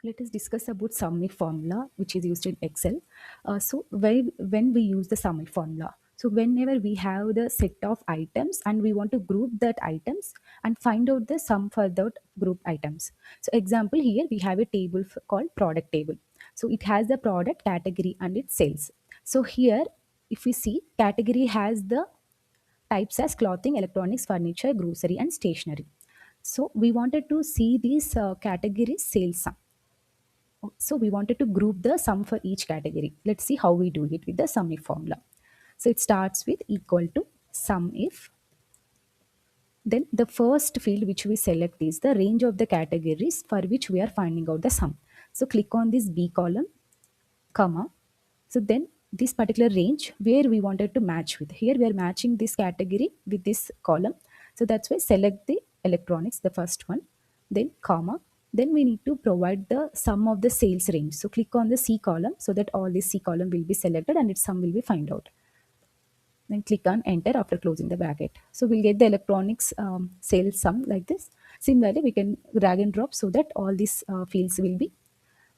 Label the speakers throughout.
Speaker 1: Let us discuss about SUMIF formula, which is used in Excel. When we use the SUMIF formula, so whenever we have the set of items and we want to group that items and find out the sum for that group items. So example here we have a table called product table. So it has the product category and its sales. So here if we see category has the types as clothing, electronics, furniture, grocery and stationery. So we wanted to see these categories sales sum. So we wanted to group the sum for each category. Let's see how we do it with the SUMIF formula. So it starts with equal to SUMIF. Then the first field which we select is the range of the categories for which we are finding out the sum. So click on this B column, comma. So then this particular range where we wanted to match with. Here we are matching this category with this column. So that's why select the electronics, the first one, then comma. Then we need to provide the sum of the sales range. So click on the C column so that all this C column will be selected and its sum will be find out. Then click on enter after closing the bracket. So we'll get the electronics sales sum like this. Similarly, we can drag and drop so that all these fields will be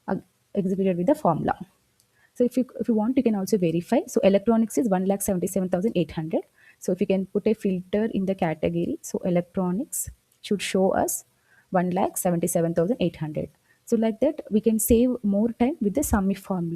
Speaker 1: uh, executed with the formula. So if you want, you can also verify. So electronics is 1,77,800. So if you can put a filter in the category, so electronics should show us 1,77,800. So like that, we can save more time with the SUMIF formula.